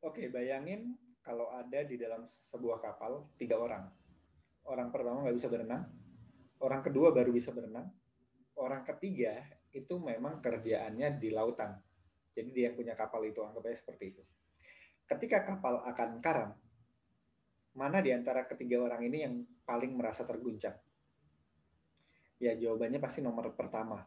Oke, bayangin kalau ada di dalam sebuah kapal 3 orang. Orang pertama nggak bisa berenang, orang kedua baru bisa berenang, orang ketiga itu memang kerjaannya di lautan. Jadi dia yang punya kapal itu, anggap aja seperti itu. Ketika kapal akan karam, mana di antara ketiga orang ini yang paling merasa terguncang? Ya jawabannya pasti nomor pertama.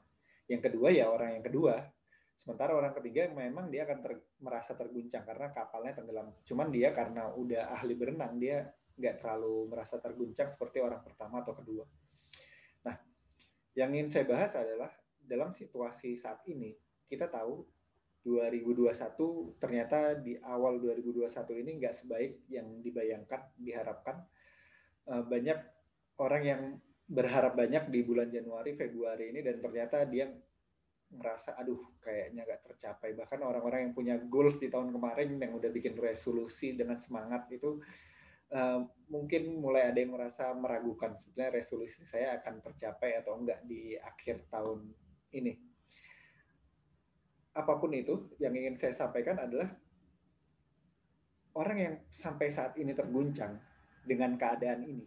Yang kedua ya orang yang kedua. Sementara orang ketiga memang dia akan merasa terguncang karena kapalnya tenggelam. Cuman dia karena udah ahli berenang, dia nggak terlalu merasa terguncang seperti orang pertama atau kedua. Nah, yang ingin saya bahas adalah dalam situasi saat ini, kita tahu 2021 ternyata di awal 2021 ini nggak sebaik yang dibayangkan, diharapkan. Banyak orang yang berharap banyak di bulan Januari, Februari ini dan ternyata dia merasa aduh kayaknya nggak tercapai. Bahkan orang-orang yang punya goals di tahun kemarin yang udah bikin resolusi dengan semangat itu mungkin mulai ada yang merasa meragukan sebetulnya resolusi saya akan tercapai atau enggak di akhir tahun ini. Apapun itu, yang ingin saya sampaikan adalah orang yang sampai saat ini terguncang dengan keadaan ini,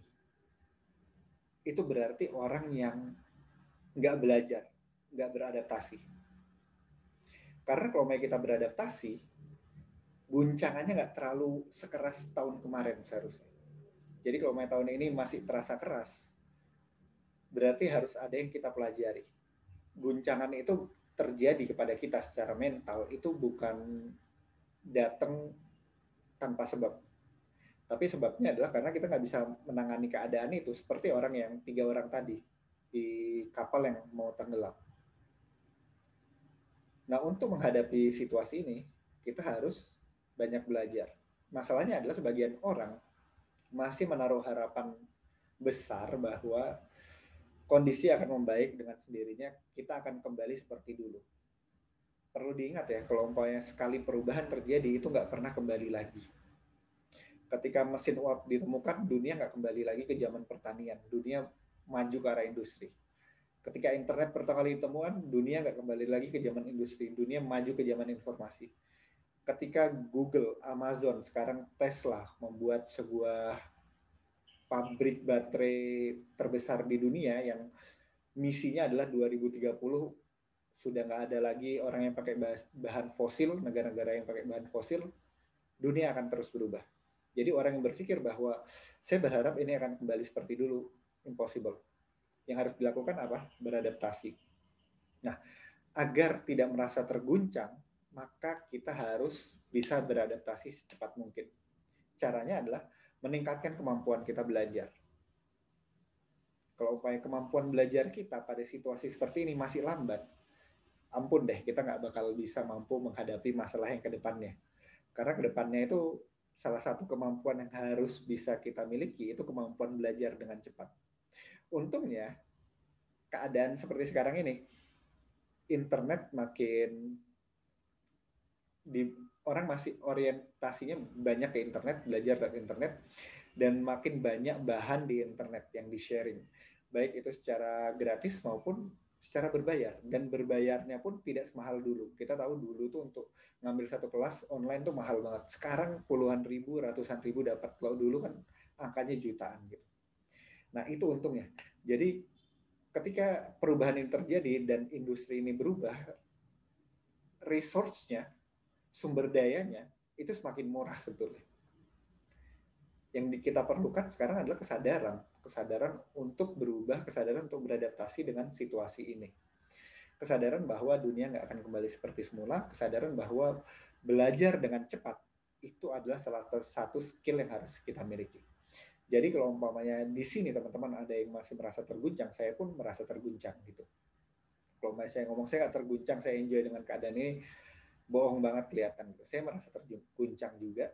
itu berarti orang yang nggak belajar, nggak beradaptasi. Karena kalau kita beradaptasi, guncangannya nggak terlalu sekeras tahun kemarin seharusnya. Jadi kalau tahun ini masih terasa keras, berarti harus ada yang kita pelajari. Guncangan itu terjadi kepada kita secara mental itu bukan datang tanpa sebab. Tapi sebabnya adalah karena kita nggak bisa menangani keadaan itu seperti orang yang 3 orang tadi di kapal yang mau tenggelam. Nah, untuk menghadapi situasi ini, kita harus banyak belajar. Masalahnya adalah sebagian orang masih menaruh harapan besar bahwa kondisi akan membaik dengan sendirinya, kita akan kembali seperti dulu. Perlu diingat ya, kalau umpamanya sekali perubahan terjadi, itu nggak pernah kembali lagi. Ketika mesin uap ditemukan, dunia nggak kembali lagi ke zaman pertanian. Dunia maju ke arah industri. Ketika internet pertama kali ditemukan, dunia nggak kembali lagi ke zaman industri. Dunia maju ke zaman informasi. Ketika Google, Amazon, sekarang Tesla membuat sebuah pabrik baterai terbesar di dunia yang misinya adalah 2030 sudah nggak ada lagi orang yang pakai bahan fosil, negara-negara yang pakai bahan fosil, dunia akan terus berubah. Jadi orang yang berpikir bahwa saya berharap ini akan kembali seperti dulu, impossible. Yang harus dilakukan apa? Beradaptasi. Nah, agar tidak merasa terguncang, maka kita harus bisa beradaptasi secepat mungkin. Caranya adalah meningkatkan kemampuan kita belajar. Kalau upaya kemampuan belajar kita pada situasi seperti ini masih lambat, ampun deh, kita nggak bakal bisa mampu menghadapi masalah yang ke depannya. Karena ke depannya itu salah satu kemampuan yang harus bisa kita miliki itu kemampuan belajar dengan cepat. Untungnya, keadaan seperti sekarang ini, internet makin di orang masih orientasinya banyak ke internet, belajar dari internet, dan makin banyak bahan di internet yang di-sharing. Baik itu secara gratis maupun secara berbayar. Dan berbayarnya pun tidak semahal dulu. Kita tahu dulu tuh untuk ngambil satu kelas online tuh mahal banget. Sekarang puluhan ribu, ratusan ribu dapat. Kalau dulu kan angkanya jutaan gitu. Nah itu untungnya. Jadi ketika perubahan ini terjadi dan industri ini berubah, resource-nya, sumber dayanya itu semakin murah sebetulnya. Yang kita perlukan sekarang adalah kesadaran untuk berubah, kesadaran untuk beradaptasi dengan situasi ini. Kesadaran bahwa dunia nggak akan kembali seperti semula, kesadaran bahwa belajar dengan cepat itu adalah salah satu skill yang harus kita miliki. Jadi kalau umpamanya di sini teman-teman ada yang masih merasa terguncang, saya pun merasa terguncang gitu. Kalau saya ngomong saya nggak terguncang, saya enjoy dengan keadaan ini, bohong banget kelihatan. Saya merasa terguncang juga.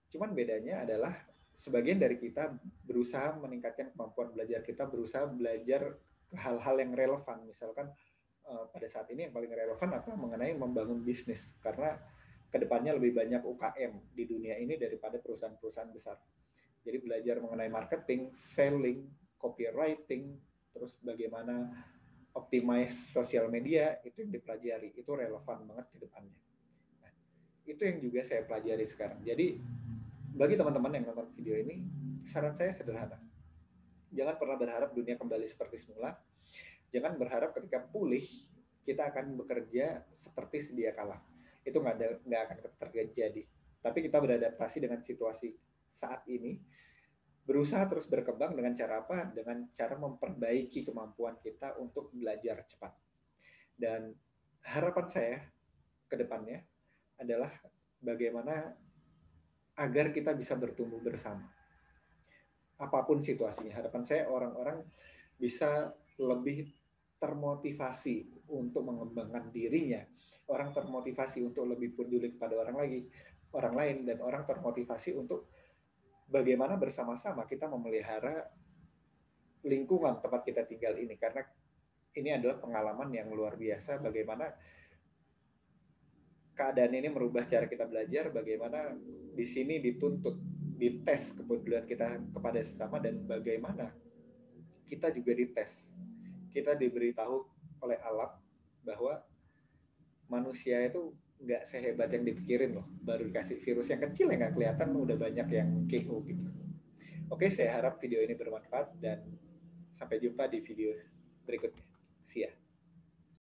Cuman bedanya adalah sebagian dari kita berusaha meningkatkan kemampuan belajar kita, berusaha belajar ke hal-hal yang relevan. Misalkan pada saat ini yang paling relevan apa mengenai membangun bisnis karena kedepannya lebih banyak UKM di dunia ini daripada perusahaan-perusahaan besar. Jadi belajar mengenai marketing, selling, copywriting, terus bagaimana optimize sosial media itu yang dipelajari, itu relevan banget ke depannya. Nah, itu yang juga saya pelajari sekarang. Jadi bagi teman-teman yang nonton video ini, saran saya sederhana. Jangan pernah berharap dunia kembali seperti semula. Jangan berharap ketika pulih kita akan bekerja seperti sedia kala. Itu nggak akan terjadi. Tapi kita beradaptasi dengan situasi saat ini, berusaha terus berkembang dengan cara apa? Dengan cara memperbaiki kemampuan kita untuk belajar cepat. Dan harapan saya ke depannya adalah bagaimana agar kita bisa bertumbuh bersama. Apapun situasinya, harapan saya orang-orang bisa lebih termotivasi untuk mengembangkan dirinya. Orang termotivasi untuk lebih peduli kepada orang lain, dan orang termotivasi untuk bagaimana bersama-sama kita memelihara lingkungan tempat kita tinggal ini. Karena ini adalah pengalaman yang luar biasa, bagaimana keadaan ini merubah cara kita belajar, bagaimana di sini dituntut, dites kepedulian kita kepada sesama, dan bagaimana kita juga dites. Kita diberitahu oleh alam bahwa manusia itu nggak sehebat yang dipikirin loh. Baru dikasih virus yang kecil yang nggak kelihatan, udah banyak yang kepo gitu. Oke, saya harap video ini bermanfaat dan sampai jumpa di video berikutnya. See ya.